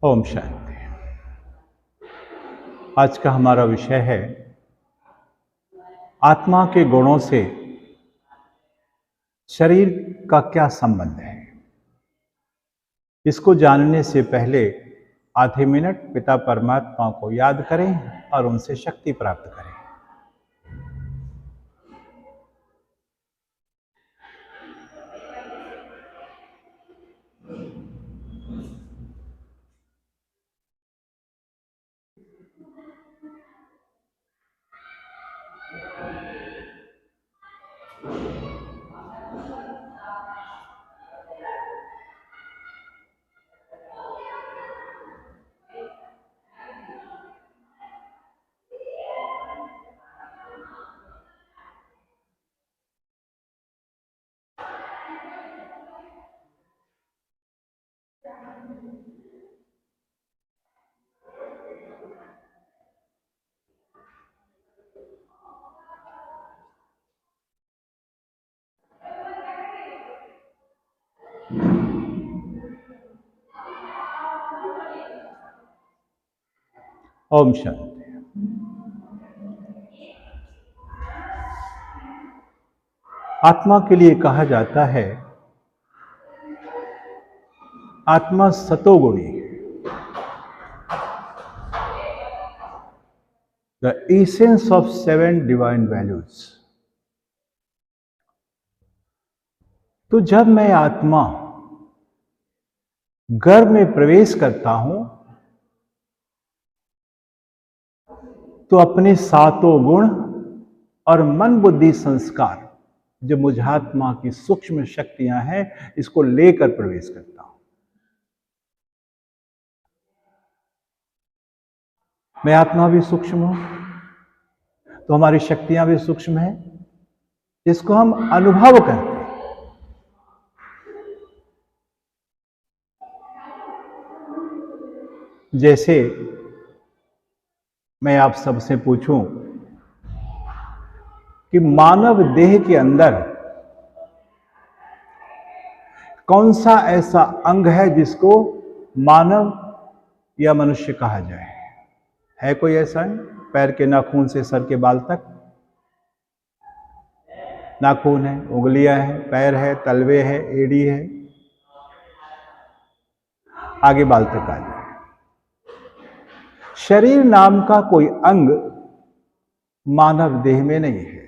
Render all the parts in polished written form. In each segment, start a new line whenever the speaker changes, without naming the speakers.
ओम शांति। आज का हमारा विषय है आत्मा के गुणों से शरीर का क्या संबंध है। इसको जानने से पहले आधे मिनट पिता परमात्मा को याद करें और उनसे शक्ति प्राप्त करें। ओम शांति। आत्मा के लिए कहा जाता है आत्मा सतोगुणी है। The essence of 7 divine values. तो जब मैं आत्मा गर्भ में प्रवेश करता हूं तो अपने सातों गुण और मन बुद्धि संस्कार जो मुझात्मा की सूक्ष्म शक्तियां हैं इसको लेकर प्रवेश करता हूं। मैं आत्मा भी सूक्ष्म हूं तो हमारी शक्तियां भी सूक्ष्म हैं जिसको हम अनुभव करते हैं। जैसे मैं आप सबसे पूछूं कि मानव देह के अंदर कौन सा ऐसा अंग है जिसको मानव या मनुष्य कहा जाए? है कोई ऐसा अंग? पैर के नाखून से सर के बाल तक नाखून है, उंगलियां हैं, पैर है, तलवे है, एड़ी है, आगे बाल तक आ जाए। शरीर नाम का कोई अंग मानव देह में नहीं है।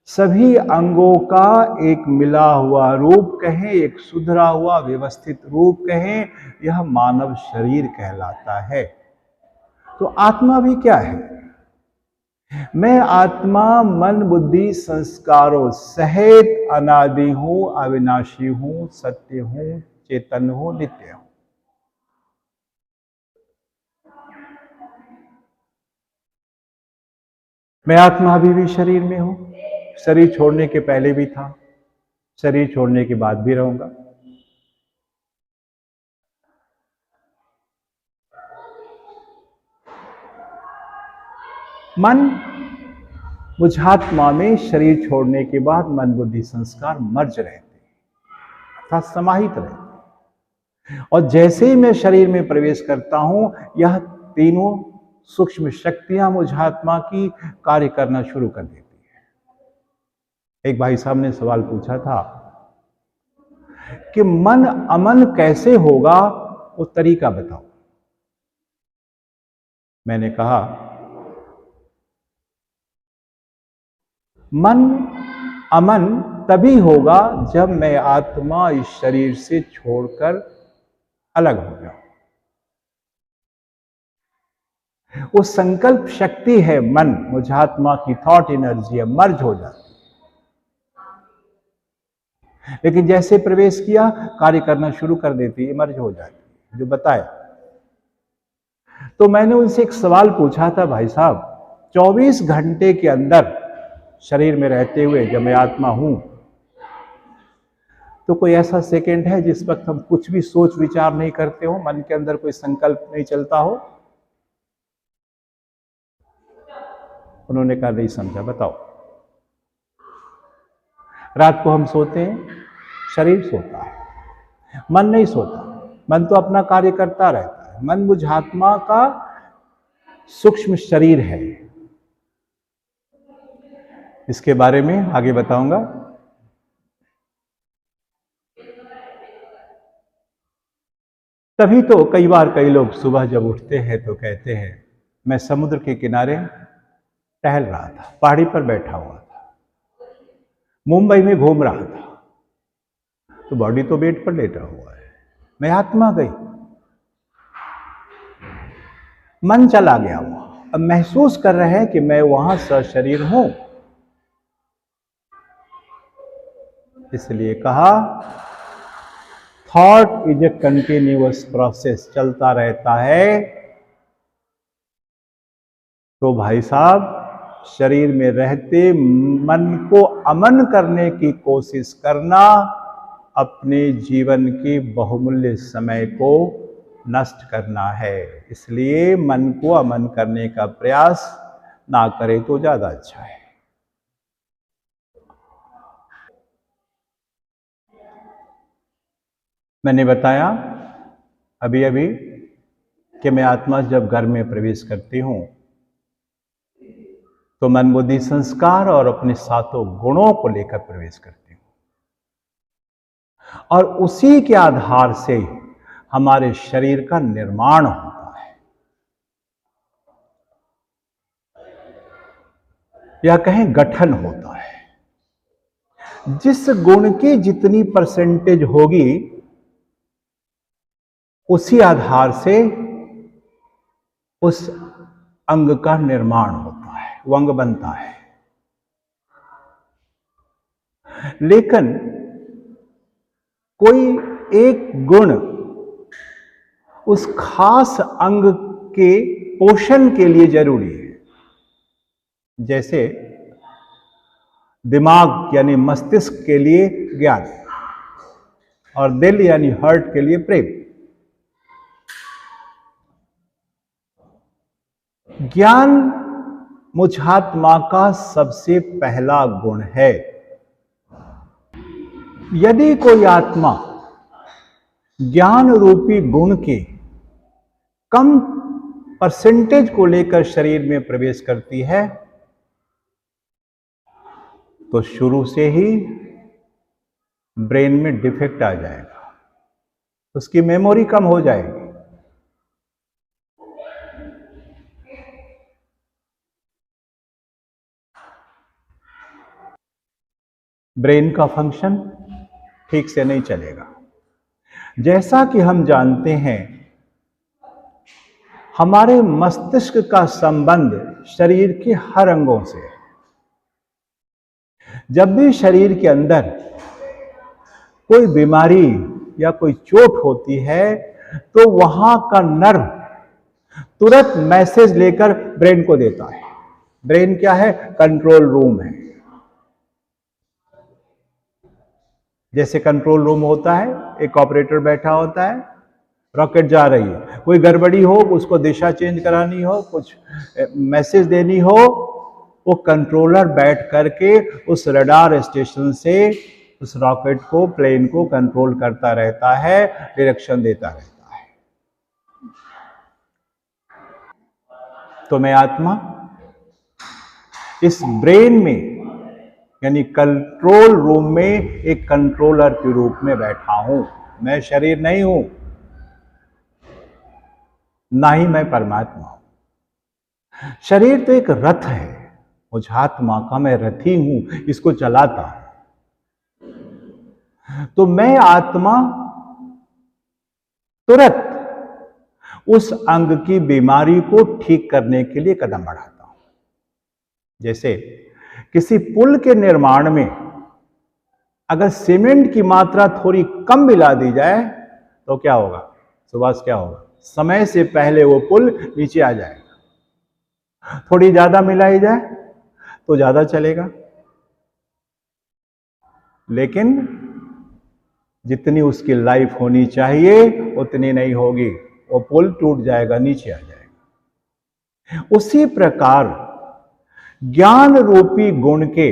सभी अंगों का एक मिला हुआ रूप कहें, एक सुधरा हुआ व्यवस्थित रूप कहें, यह मानव शरीर कहलाता है। तो आत्मा भी क्या है? मैं आत्मा मन बुद्धि संस्कारों सहित अनादि हूं, अविनाशी हूं, सत्य हूं, चेतन हूं, नित्य हूं। मैं आत्मा अभी भी शरीर में हूं। शरीर छोड़ने के पहले भी था, शरीर छोड़ने के बाद भी रहूंगा। मन मुझात्मा में शरीर छोड़ने के बाद मन बुद्धि संस्कार मर्ज रहते हैं अर्थात समाहित रहते हैं। और जैसे ही मैं शरीर में प्रवेश करता हूं यह तीनों सूक्ष्म शक्तियां मुझात्मा की कार्य करना शुरू कर देती है। एक भाई साहब ने सवाल पूछा था कि मन अमन कैसे होगा, वो तरीका बताओ। मैंने कहा मन अमन तभी होगा जब मैं आत्मा इस शरीर से छोड़कर अलग हो जाऊं। वो संकल्प शक्ति है मन, मुझात्मा की थॉट एनर्जी है, मर्ज हो जाती। लेकिन जैसे प्रवेश किया कार्य करना शुरू कर देती है, मर्ज हो जाती, जो बताया। तो मैंने उनसे एक सवाल पूछा था, भाई साहब 24 घंटे के अंदर शरीर में रहते हुए जब मैं आत्मा हूं तो कोई ऐसा सेकंड है जिस वक्त हम कुछ भी सोच विचार नहीं करते हो, मन के अंदर कोई संकल्प नहीं चलता हो? उन्होंने कहा नहीं समझा, बताओ। रात को हम सोते हैं, शरीर सोता है, मन नहीं सोता। मन तो अपना कार्य करता रहता है, है। मन बुझात्मा का सूक्ष्म शरीर है। इसके बारे में आगे बताऊंगा। तभी तो कई बार कई लोग सुबह जब उठते हैं तो कहते हैं, मैं समुद्र के किनारे टहल रहा था, पहाड़ी पर बैठा हुआ था, मुंबई में घूम रहा था, तो बॉडी तो बेड पर लेटा हुआ है, मैं आत्मा गई, मन चला गया वहां, अब महसूस कर रहे हैं कि मैं वहां सशरीर हूं। इसलिए कहा thought is a continuous process, चलता रहता है। तो भाई साहब, शरीर में रहते मन को अमन करने की कोशिश करना अपने जीवन के बहुमूल्य समय को नष्ट करना है। इसलिए मन को अमन करने का प्रयास ना करे तो ज्यादा अच्छा है। मैंने बताया अभी अभी कि मैं आत्मा जब घर में प्रवेश करती हूं तो मन बुद्धि संस्कार और अपने सातों गुणों को लेकर प्रवेश करती हूं, और उसी के आधार से हमारे शरीर का निर्माण होता है, या कहें गठन होता है। जिस गुण की जितनी परसेंटेज होगी उसी आधार से उस अंग का निर्माण होता है, वो अंग बनता है। लेकिन कोई एक गुण उस खास अंग के पोषण के लिए जरूरी है। जैसे दिमाग यानी मस्तिष्क के लिए ज्ञान, और दिल यानी हार्ट के लिए प्रेम। ज्ञान मुझात्मा का सबसे पहला गुण है। यदि कोई आत्मा ज्ञान रूपी गुण के कम परसेंटेज को लेकर शरीर में प्रवेश करती है तो शुरू से ही ब्रेन में डिफेक्ट आ जाएगा, उसकी मेमोरी कम हो जाएगी। ब्रेन का फंक्शन ठीक से नहीं चलेगा। जैसा कि हम जानते हैं, हमारे मस्तिष्क का संबंध शरीर के हर अंगों से है। जब भी शरीर के अंदर कोई बीमारी या कोई चोट होती है तो वहां का नर्व तुरंत मैसेज लेकर ब्रेन को देता है। ब्रेन क्या है? कंट्रोल रूम है। जैसे कंट्रोल रूम होता है, एक ऑपरेटर बैठा होता है, रॉकेट जा रही है, कोई गड़बड़ी हो, उसको दिशा चेंज करानी हो, कुछ मैसेज देनी हो, वो कंट्रोलर बैठ करके उस रडार स्टेशन से उस रॉकेट को, प्लेन को कंट्रोल करता रहता है, डायरेक्शन देता रहता है। तो मैं आत्मा इस ब्रेन में यानी कंट्रोल रूम में एक कंट्रोलर के रूप में बैठा हूं। मैं शरीर नहीं हूं, ना ही मैं परमात्मा हूं। शरीर तो एक रथ है, मुझात्मा का मैं रथी हूं, इसको चलाता हूं। तो मैं आत्मा तुरंत उस अंग की बीमारी को ठीक करने के लिए कदम बढ़ाता हूं। जैसे किसी पुल के निर्माण में अगर सीमेंट की मात्रा थोड़ी कम मिला दी जाए तो क्या होगा? सुभाष, क्या होगा? समय से पहले वो पुल नीचे आ जाएगा। थोड़ी ज्यादा मिलाई जाए तो ज्यादा चलेगा, लेकिन जितनी उसकी लाइफ होनी चाहिए उतनी नहीं होगी, वो पुल टूट जाएगा, नीचे आ जाएगा। उसी प्रकार ज्ञान रूपी गुण के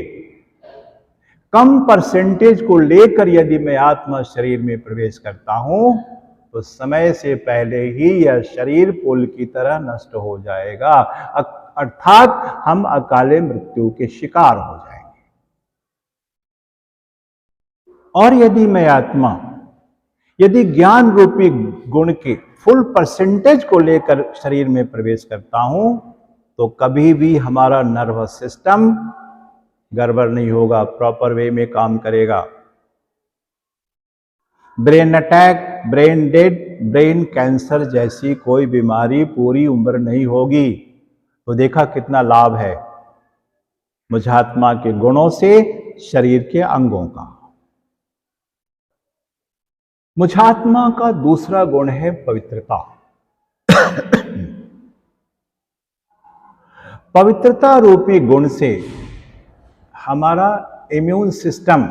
कम परसेंटेज को लेकर यदि मैं आत्मा शरीर में प्रवेश करता हूं तो समय से पहले ही यह शरीर पुल की तरह नष्ट हो जाएगा, अर्थात हम अकाले मृत्यु के शिकार हो जाएंगे। और यदि मैं आत्मा, यदि ज्ञान रूपी गुण के फुल परसेंटेज को लेकर शरीर में प्रवेश करता हूं, तो कभी भी हमारा नर्वस सिस्टम गड़बड़ नहीं होगा, प्रॉपर वे में काम करेगा। Brain attack, brain dead, brain cancer जैसी कोई बीमारी पूरी उम्र नहीं होगी। तो देखा कितना लाभ है मुझात्मा के गुणों से शरीर के अंगों का। मुझात्मा का दूसरा गुण है पवित्रता। पवित्रता रूपी गुण से हमारा इम्यून सिस्टम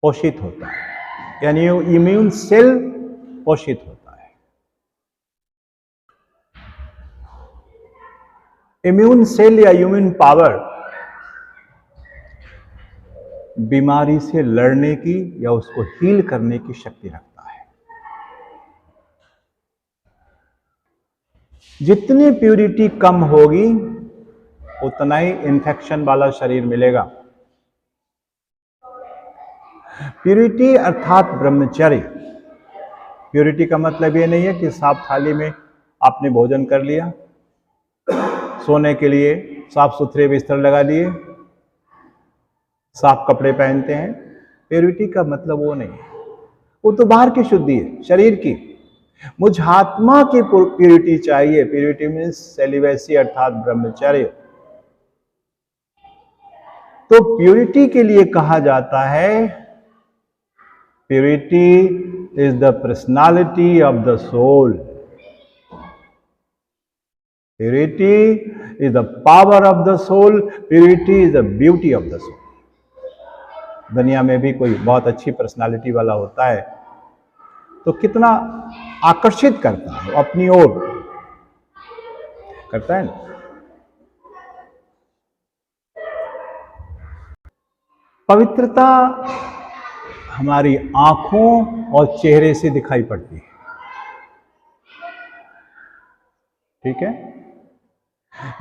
पोषित होता है, यानी इम्यून सेल पोषित होता है। इम्यून सेल या इम्यून पावर बीमारी से लड़ने की या उसको हील करने की शक्ति रखता है। जितनी प्यूरिटी कम होगी उतना ही इन्फेक्शन वाला शरीर मिलेगा। प्यूरिटी अर्थात ब्रह्मचर्य। प्यूरिटी का मतलब ये नहीं है कि साफ थाली में आपने भोजन कर लिया, सोने के लिए साफ सुथरे बिस्तर लगा लिए, साफ कपड़े पहनते हैं। प्यूरिटी का मतलब वो नहीं है, वो तो बाहर की शुद्धि है, शरीर की। मुझ आत्मा की प्यूरिटी चाहिए। प्यूरिटी मीन्स सेलिवेसी अर्थात ब्रह्मचर्य। तो प्यूरिटी के लिए कहा जाता है, purity is the personality of the soul. Purity is the power of the soul. Purity is the beauty of the soul. दुनिया में भी कोई बहुत अच्छी पर्सनालिटी वाला होता है तो कितना आकर्षित करता है, अपनी ओर करता है ना। पवित्रता हमारी आंखों और चेहरे से दिखाई पड़ती है, ठीक है।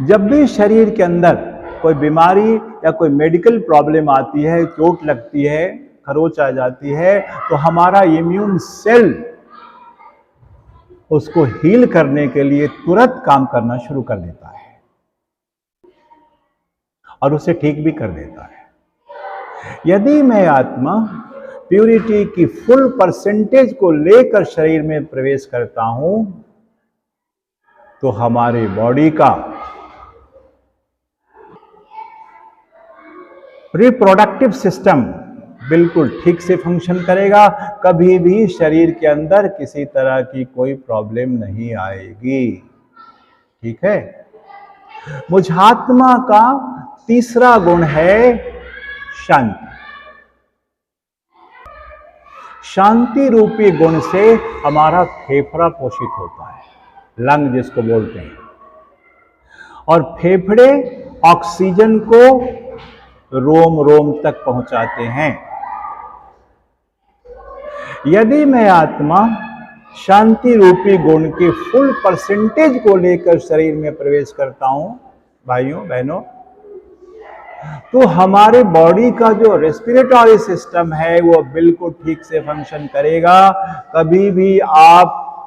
जब भी शरीर के अंदर कोई बीमारी या कोई मेडिकल प्रॉब्लम आती है, चोट लगती है, खरोच आ जाती है, तो हमारा इम्यून सेल उसको हील करने के लिए तुरंत काम करना शुरू कर देता है और उसे ठीक भी कर देता है। यदि मैं आत्मा प्यूरिटी की फुल परसेंटेज को लेकर शरीर में प्रवेश करता हूं, तो हमारी बॉडी का रिप्रोडक्टिव सिस्टम बिल्कुल ठीक से फंक्शन करेगा। कभी भी शरीर के अंदर किसी तरह की कोई प्रॉब्लम नहीं आएगी, ठीक है। मुझात्मा का तीसरा गुण है शांति। शांति रूपी गुण से हमारा फेफड़ा पोषित होता है, लंग जिसको बोलते हैं, और फेफड़े ऑक्सीजन को रोम रोम तक पहुंचाते हैं। यदि मैं आत्मा शांति रूपी गुण के फुल परसेंटेज को लेकर शरीर में प्रवेश करता हूं, भाइयों बहनों, तो हमारे बॉडी का जो रेस्पिरेटरी सिस्टम है वो बिल्कुल ठीक से फंक्शन करेगा। कभी भी आप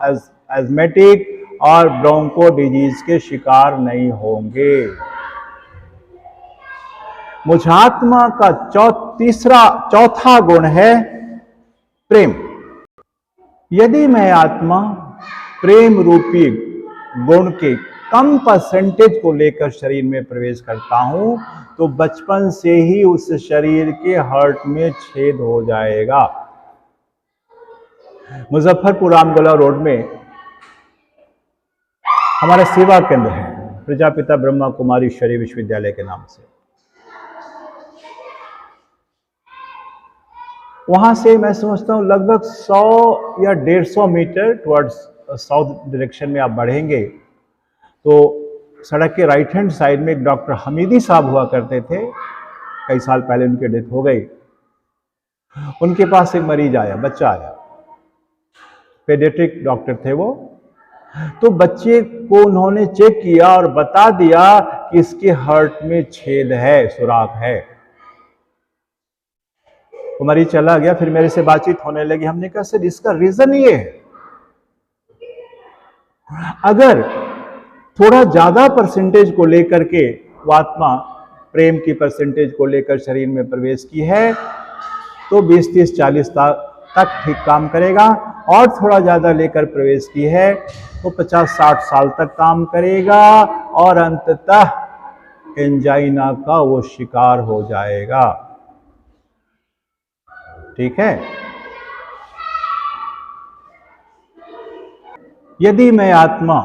एस्मेटिक और ब्रोंको डिजीज के शिकार नहीं होंगे। मुझात्मा का चौथा गुण है प्रेम। यदि मैं आत्मा प्रेम रूपी गुण के कम परसेंटेज को लेकर शरीर में प्रवेश करता हूं, तो बचपन से ही उस शरीर के हार्ट में छेद हो जाएगा। मुजफ्फरपुर रामगोला रोड में हमारा सेवा केंद्र है, प्रजापिता ब्रह्मा कुमारी ईश्वरीय विश्वविद्यालय के नाम से। वहां से मैं समझता हूं लगभग 100 या 150 मीटर टुवर्ड्स साउथ डायरेक्शन में आप बढ़ेंगे तो सड़क के राइट हैंड साइड में एक डॉक्टर हमीदी साहब हुआ करते थे। कई साल पहले उनकी डेथ हो गई। उनके पास एक मरीज आया, बच्चा आया, पेडियाट्रिक डॉक्टर थे वो। तो बच्चे को उन्होंने चेक किया और बता दिया कि इसके हार्ट में छेद है, सुराख है। तो मरीज चला गया, फिर मेरे से बातचीत होने लगी। हमने कहा सर इसका रीजन ये है, अगर थोड़ा ज्यादा परसेंटेज को लेकर के वो आत्मा प्रेम की परसेंटेज को लेकर शरीर में प्रवेश की है तो 20, 30, 40 तक ठीक काम करेगा, और थोड़ा ज्यादा लेकर प्रवेश की है तो 50, 60 साल तक काम करेगा, और अंततः एंजाइना का वो शिकार हो जाएगा। ठीक है। यदि मैं आत्मा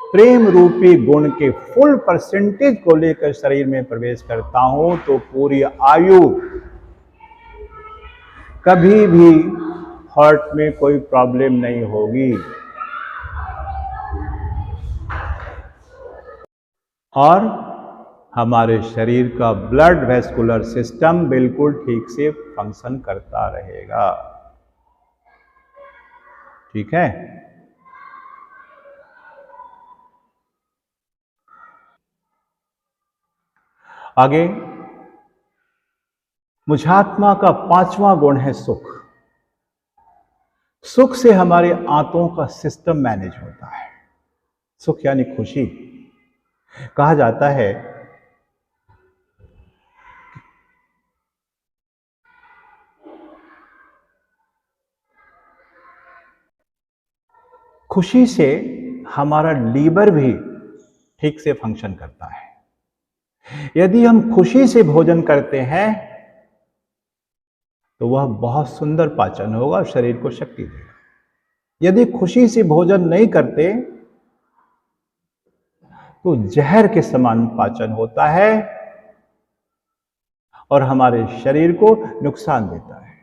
प्रेम रूपी गुण के फुल परसेंटेज को लेकर शरीर में प्रवेश करता हूं तो पूरी आयु कभी भी हार्ट में कोई प्रॉब्लम नहीं होगी, और हमारे शरीर का ब्लड वेस्कुलर सिस्टम बिल्कुल ठीक से फंक्शन करता रहेगा। ठीक है। आगे मुझात्मा का 5वां गुण है सुख। सुख से हमारे आंतों का सिस्टम मैनेज होता है। सुख यानी खुशी। कहा जाता है खुशी से हमारा लीवर भी ठीक से फंक्शन करता है। यदि हम खुशी से भोजन करते हैं तो वह बहुत सुंदर पाचन होगा और शरीर को शक्ति देगा। यदि खुशी से भोजन नहीं करते तो जहर के समान पाचन होता है और हमारे शरीर को नुकसान देता है।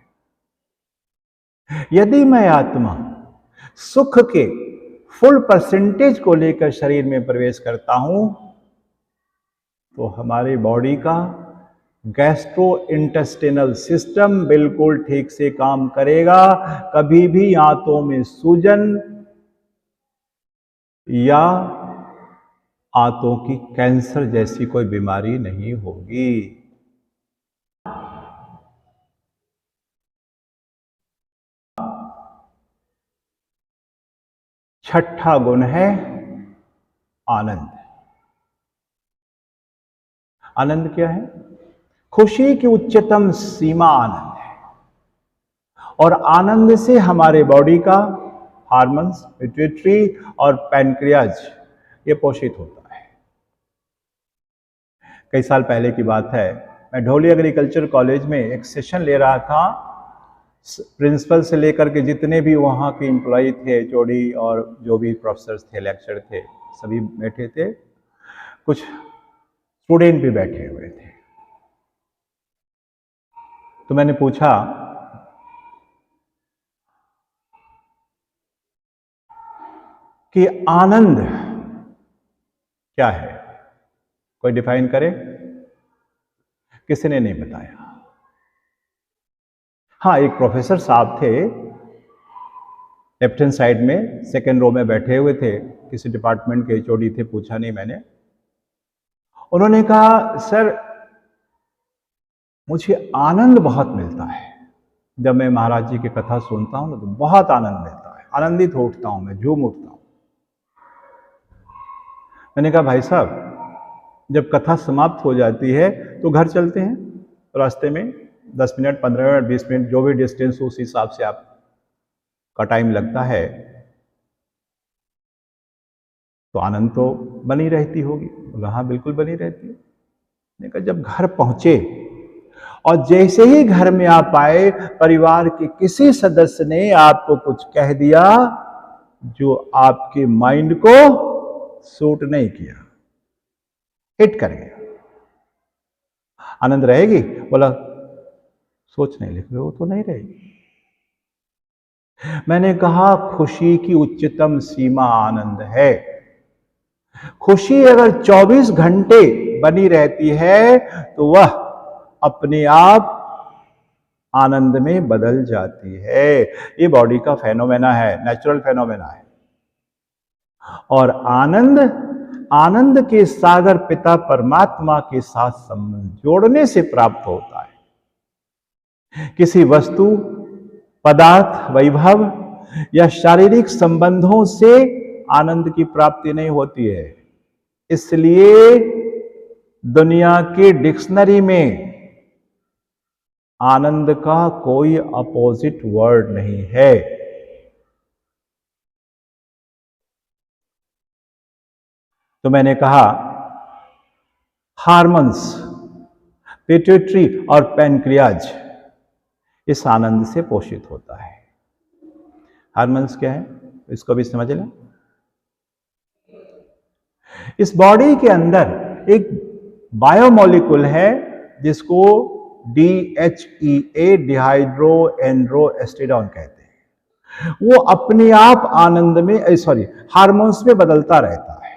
यदि मैं आत्मा सुख के फुल परसेंटेज को लेकर शरीर में प्रवेश करता हूं तो हमारे बॉडी का गैस्ट्रो इंटेस्टिनल सिस्टम बिल्कुल ठीक से काम करेगा। कभी भी आंतों में सूजन या आंतों की कैंसर जैसी कोई बीमारी नहीं होगी। छठा गुण है आनंद। आनंद क्या है? खुशी की उच्चतम सीमा आनंद है, और आनंद से हमारे बॉडी का हार्मोन्स, पिट्यूटरी और पैनक्रियाज ये पोषित होता है। कई साल पहले की बात है, मैं ढोली एग्रीकल्चर कॉलेज में एक सेशन ले रहा था। प्रिंसिपल से लेकर के जितने भी वहाँ के एम्प्लॉय थे, एचओडी और जो भी प्रोफेसर थे, लेक्चर थे, सभी बैठे थे। कुछ स्टूडेंट भी बैठे हुए थे। तो मैंने पूछा कि आनंद क्या है, कोई डिफाइन करे? किसी ने नहीं बताया। हाँ, एक प्रोफेसर साहब थे, लेफ्ट हैंड साइड में सेकेंड रो में बैठे हुए थे, किसी डिपार्टमेंट के एचओडी थे, पूछा नहीं मैंने। उन्होंने कहा सर मुझे आनंद बहुत मिलता है, जब मैं महाराज जी की कथा सुनता हूं ना तो बहुत आनंद मिलता है, आनंदित हो उठता हूं, मैं झूम उठता हूं। मैंने कहा भाई साहब जब कथा समाप्त हो जाती है तो घर चलते हैं, रास्ते में 10 मिनट, 15 मिनट, 20 मिनट जो भी डिस्टेंस हो उस हिसाब से आपका टाइम लगता है, तो आनंद तो बनी रहती होगी। बोला हाँ बिल्कुल बनी रहती है। मैंने कहा जब घर पहुंचे और जैसे ही घर में आप आए, परिवार के किसी सदस्य ने आपको कुछ कह दिया जो आपके माइंड को सूट नहीं किया, हिट कर गया, आनंद रहेगी? बोला सोच नहीं लिख रहे हो तो नहीं रहेगी। मैंने कहा खुशी की उच्चतम सीमा आनंद है। खुशी अगर 24 घंटे बनी रहती है तो वह अपने आप आनंद में बदल जाती है। ये बॉडी का फेनोमेना है, नेचुरल फेनोमेना है। और आनंद, आनंद के सागर पिता परमात्मा के साथ संबंध जोड़ने से प्राप्त होता है। किसी वस्तु, पदार्थ, वैभव या शारीरिक संबंधों से आनंद की प्राप्ति नहीं होती है। इसलिए दुनिया की डिक्शनरी में आनंद का कोई अपोजिट वर्ड नहीं है। तो मैंने कहा हार्मोन्स, पिट्यूटरी और पैनक्रियाज इस आनंद से पोषित होता है। हार्मोन्स क्या है, इसको भी समझ लें। इस बॉडी के अंदर एक बायोमोलिक्यूल है जिसको DHEA, डिहाइड्रो एंड्रोस्टेरॉन कहते हैं। वो अपने आप आनंद में, हार्मोन्स में बदलता रहता है।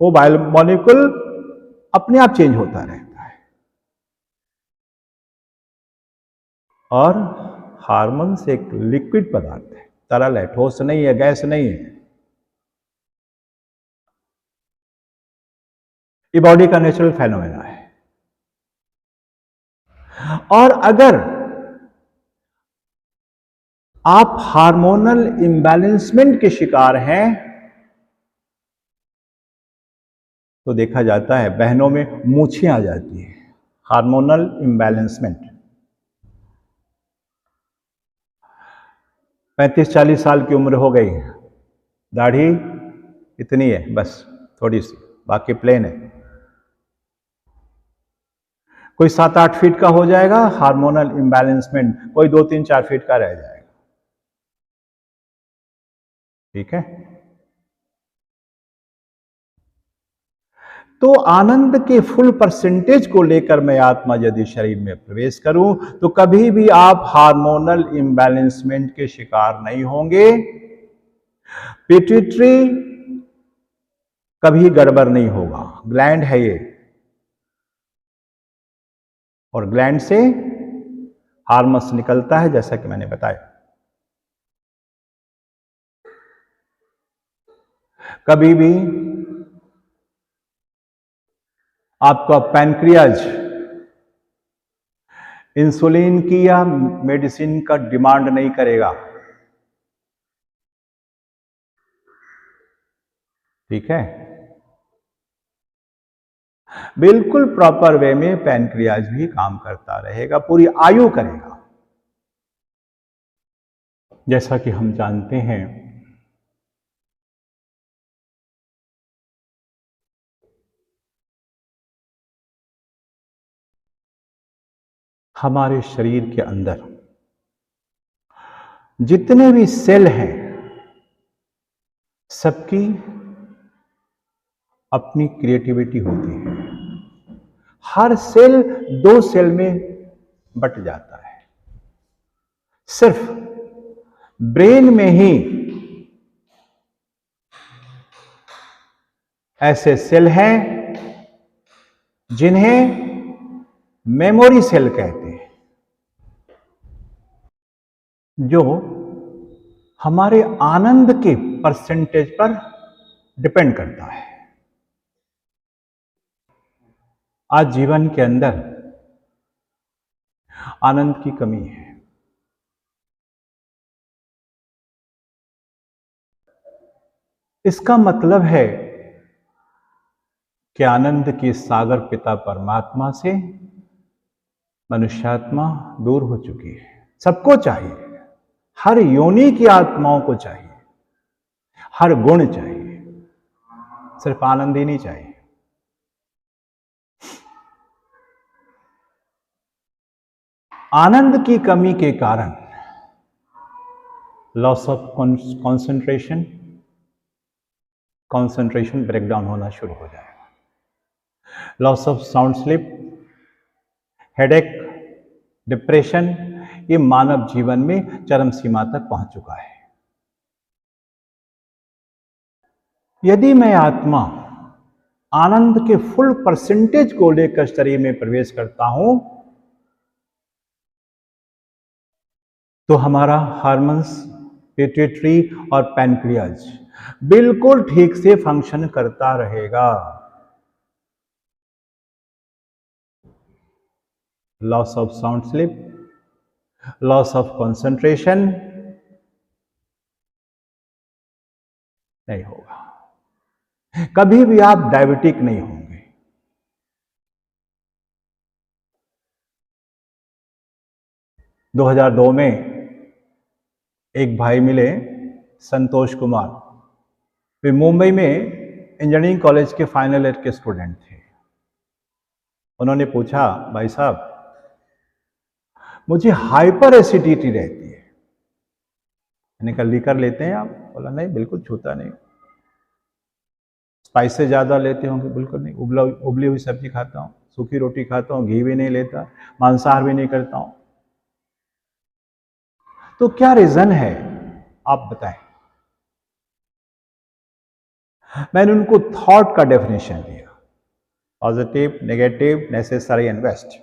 वो बायोमोलिक्यूल अपने आप चेंज होता रहता है। और हार्मोन्स एक लिक्विड पदार्थ है, तरल है, ठोस नहीं है, गैस नहीं है। ये बॉडी का नेचुरल फेनोमेना है। और अगर आप हार्मोनल इम्बैलेंसमेंट के शिकार हैं तो देखा जाता है बहनों में मूछें आ जाती है। Hormonal imbalancement. 35-40 साल की उम्र हो गई, दाढ़ी इतनी है बस, थोड़ी सी, बाकी प्लेन है। कोई 7-8 फीट का हो जाएगा, हार्मोनल इम्बैलेंसमेंट, कोई 2-3-4 फीट का रह जाएगा। ठीक है। तो आनंद के फुल परसेंटेज को लेकर मैं आत्मा यदि शरीर में प्रवेश करूं तो कभी भी आप हार्मोनल इम्बैलेंसमेंट के शिकार नहीं होंगे। पिट्यूटरी कभी गड़बड़ नहीं होगा। ग्लैंड है ये, और ग्लैंड से हार्मोन्स निकलता है जैसा कि मैंने बताया। कभी भी आपका पैनक्रियाज इंसुलिन की या मेडिसिन का डिमांड नहीं करेगा। ठीक है। बिल्कुल प्रॉपर वे में पैनक्रियाज भी काम करता रहेगा, पूरी आयु करेगा। जैसा कि हम जानते हैं हमारे शरीर के अंदर जितने भी सेल हैं सबकी अपनी क्रिएटिविटी होती है। हर सेल 2 सेल में बट जाता है। सिर्फ ब्रेन में ही ऐसे सेल हैं जिन्हें मेमोरी सेल कहते हैं, जो हमारे आनंद के परसेंटेज पर डिपेंड करता है। आज जीवन के अंदर आनंद की कमी है। इसका मतलब है कि आनंद के सागर पिता परमात्मा से मनुष्यात्मा दूर हो चुकी है। सबको चाहिए, हर योनि की आत्माओं को चाहिए, हर गुण चाहिए, सिर्फ आनंद ही नहीं चाहिए। आनंद की कमी के कारण लॉस ऑफ कंसंट्रेशन ब्रेकडाउन होना शुरू हो जाएगा। Loss of sound slip, headache, depression, ये मानव जीवन में चरम सीमा तक पहुंच चुका है। यदि मैं आत्मा आनंद के फुल परसेंटेज को लेकर शरीर में प्रवेश करता हूं तो हमारा हार्मोन्स, पिट्यूटरी और पैनक्रियाज बिल्कुल ठीक से फंक्शन करता रहेगा। Loss of sound sleep, loss of concentration नहीं होगा, कभी भी आप डायबिटिक नहीं होंगे। दो 2002 में एक भाई मिले, संतोष कुमार, वे मुंबई में इंजीनियरिंग कॉलेज के फाइनल ईयर के स्टूडेंट थे। उन्होंने पूछा, भाई साहब मुझे हाइपर एसिडिटी रहती है। मैंने कहा लीकर लेते हैं आप? बोला नहीं, बिल्कुल छूता नहीं। स्पाइसेस ज़्यादा लेते होंगे? बिल्कुल नहीं, उबली हुई सब्जी खाता हूँ, सूखी रोटी खाता हूँ, घी भी नहीं लेता, मांसाहार भी नहीं करता हूँ। तो क्या रीजन है, आप बताएं। मैंने उनको थॉट का डेफिनेशन दिया, positive, negative, necessary and waste.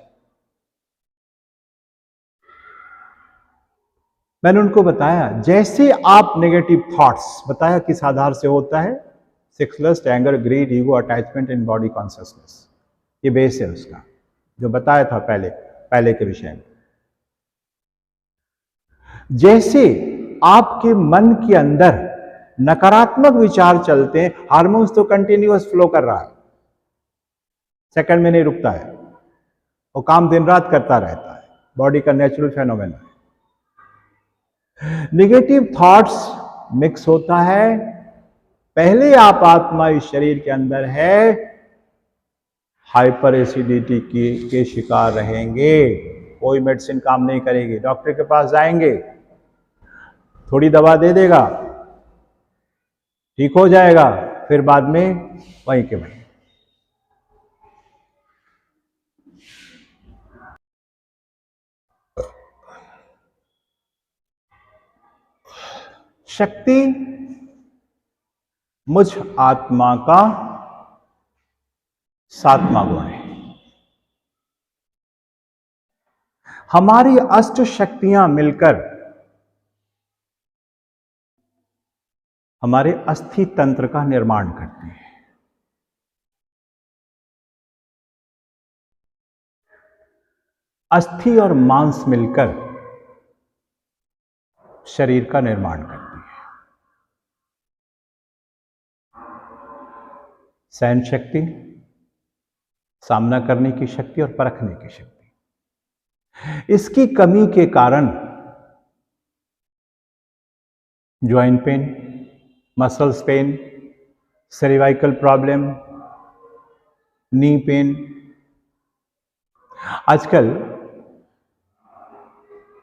मैंने उनको बताया जैसे आप नेगेटिव थॉट्स, बताया किस आधार से होता है, sex lust, anger, greed, ego, attachment and body consciousness, ये बेस है उसका, जो बताया था पहले के विषय में। जैसे आपके मन के अंदर नकारात्मक विचार चलते हैं, हार्मोन्स तो कंटिन्यूअस फ्लो कर रहा है, सेकंड में नहीं रुकता है, वो काम दिन रात करता रहता है, बॉडी का नेचुरल फेनोमेना है। नेगेटिव थॉट्स मिक्स होता है, पहले आप आत्मा इस शरीर के अंदर है, हाइपर एसिडिटी के शिकार रहेंगे, कोई मेडिसिन काम नहीं करेगी, डॉक्टर के पास जाएंगे, थोड़ी दवा दे देगा, ठीक हो जाएगा, फिर बाद में वहीं के वहीं। शक्ति मुझ आत्मा का 7वां गुण है। हमारी अष्ट शक्तियां मिलकर हमारे अस्थि तंत्र का निर्माण करती हैं। अस्थि और मांस मिलकर शरीर का निर्माण करती है। सहन शक्ति, सामना करने की शक्ति और परखने की शक्ति, इसकी कमी के कारण joint pain, muscles pain, cervical problem, knee pain, आजकल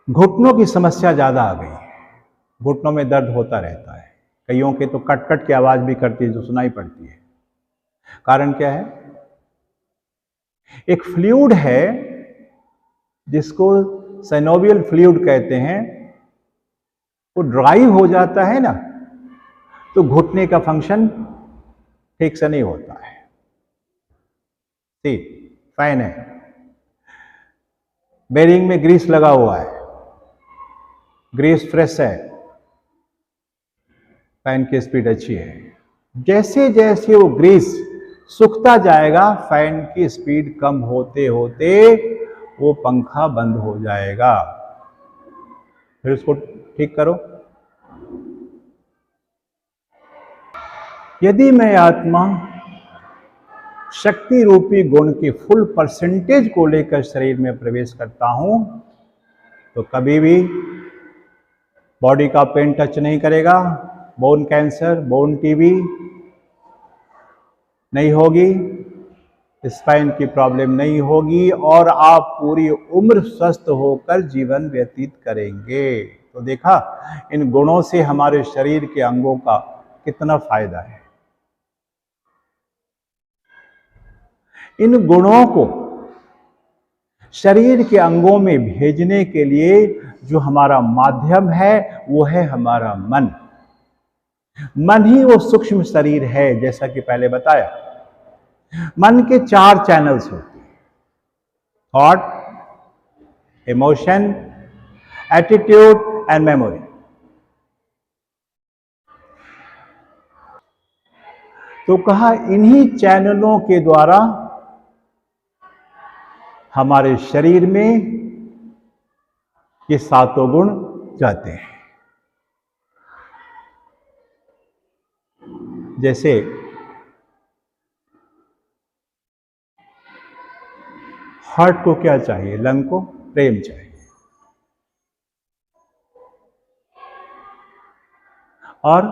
घुटनों की समस्या ज्यादा आ गई है, घुटनों में दर्द होता रहता है, कईयों के तो कट कट की आवाज भी करती है जो सुनाई पड़ती है। कारण क्या है? एक फ्लूइड है जिसको साइनोवियल फ्लूइड कहते हैं, वो ड्राई हो जाता है ना, तो घुटने का फंक्शन ठीक से नहीं होता है। ठीक, फैन है, बेरिंग में ग्रीस लगा हुआ है, ग्रीस फ्रेश है, फैन की स्पीड अच्छी है, जैसे जैसे वो ग्रीस सूखता जाएगा, फैन की स्पीड कम होते होते वो पंखा बंद हो जाएगा, फिर उसको ठीक करो। यदि मैं आत्मा शक्ति रूपी गुण के फुल परसेंटेज को लेकर शरीर में प्रवेश करता हूं, तो कभी भी बॉडी का पेन टच नहीं करेगा, बोन कैंसर, बोन टीबी नहीं होगी, स्पाइन की प्रॉब्लम नहीं होगी, और आप पूरी उम्र स्वस्थ होकर जीवन व्यतीत करेंगे। तो देखा, इन गुणों से हमारे शरीर के अंगों का कितना फायदा है। इन गुणों को शरीर के अंगों में भेजने के लिए जो हमारा माध्यम है वो है हमारा मन। मन ही वो सूक्ष्म शरीर है, जैसा कि पहले बताया। मन के 4 चैनल्स होते हैं, thought, emotion attitude and memory. तो कहा इन्हीं चैनलों के द्वारा हमारे शरीर में ये सातों गुण जाते हैं। जैसे हार्ट को क्या चाहिए? लंग को प्रेम चाहिए, और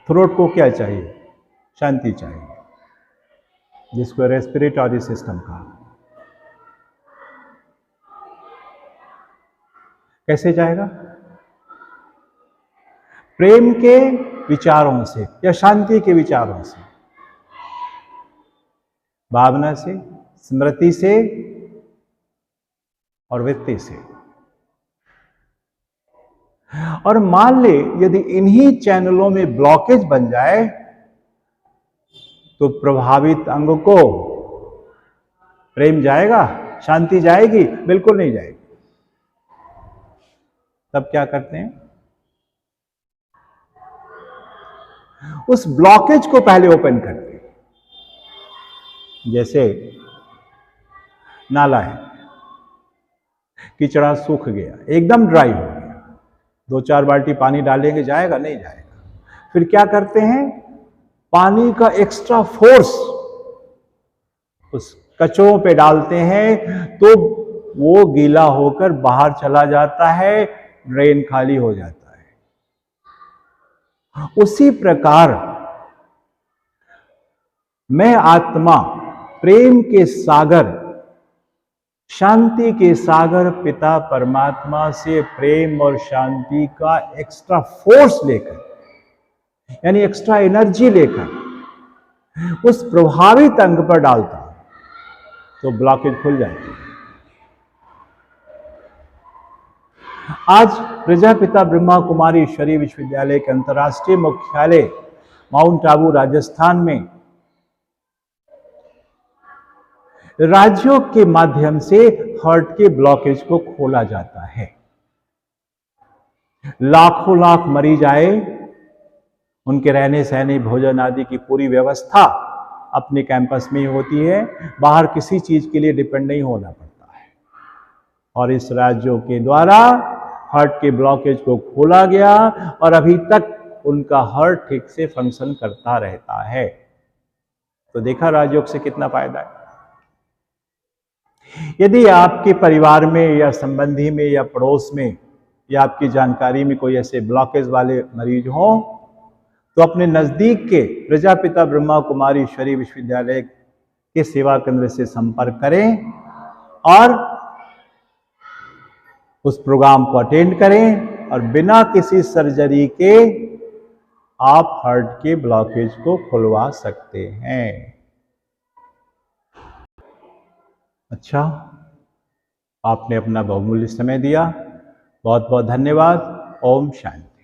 थ्रोट को क्या चाहिए? शांति चाहिए, जिसको रेस्पिरेटरी सिस्टम कहा। कैसे जाएगा? प्रेम के विचारों से या शांति के विचारों से, भावना से, स्मृति से और वृत्ति से। और मान ले यदि इन्हीं चैनलों में ब्लॉकेज बन जाए तो प्रभावित अंग को प्रेम जाएगा, शांति जाएगी? बिल्कुल नहीं जाएगी। तब क्या करते हैं? उस ब्लॉकेज को पहले ओपन करते हैं। जैसे नाला है, कीचड़ा सूख गया, एकदम ड्राई हो गया, 2-4 बाल्टी पानी डालेंगे, जाएगा? नहीं जाएगा। फिर क्या करते हैं? पानी का एक्स्ट्रा फोर्स उस कचरों पे डालते हैं तो वो गीला होकर बाहर चला जाता है, ड्रेन खाली हो जाता है। उसी प्रकार मैं आत्मा प्रेम के सागर, शांति के सागर पिता परमात्मा से प्रेम और शांति का एक्स्ट्रा फोर्स लेकर, यानी एक्स्ट्रा एनर्जी लेकर उस प्रभावित अंग पर डालता हूं तो ब्लॉकेज खुल जाती है। आज प्रजापिता ब्रह्मा कुमारी ईश्वरीय विश्वविद्यालय के अंतर्राष्ट्रीय मुख्यालय माउंट आबू राजस्थान में राज्यों के माध्यम से हार्ट के ब्लॉकेज को खोला जाता है। लाखों लाख मरीज आए, उनके रहने सहने भोजन आदि की पूरी व्यवस्था अपने कैंपस में ही होती है, बाहर किसी चीज के लिए डिपेंड नहीं होना पड़ता है। और इस राज्यों के द्वारा हार्ट के ब्लॉकेज को खोला गया और अभी तक उनका हार्ट ठीक से फंक्शन करता रहता है। तो देखा राजयोग से कितना फायदा है। यदि आपके परिवार में या संबंधी में या पड़ोस में या आपकी जानकारी में कोई ऐसे ब्लॉकेज वाले मरीज हो तो अपने नजदीक के प्रजापिता ब्रह्मा कुमारी ईश्वरीय विश्वविद्यालय के सेवा केंद्र से संपर्क करें और उस प्रोग्राम को अटेंड करें और बिना किसी सर्जरी के आप हार्ट के ब्लॉकेज को खुलवा सकते हैं। अच्छा, आपने अपना बहुमूल्य समय दिया, बहुत बहुत धन्यवाद। ओम शांति।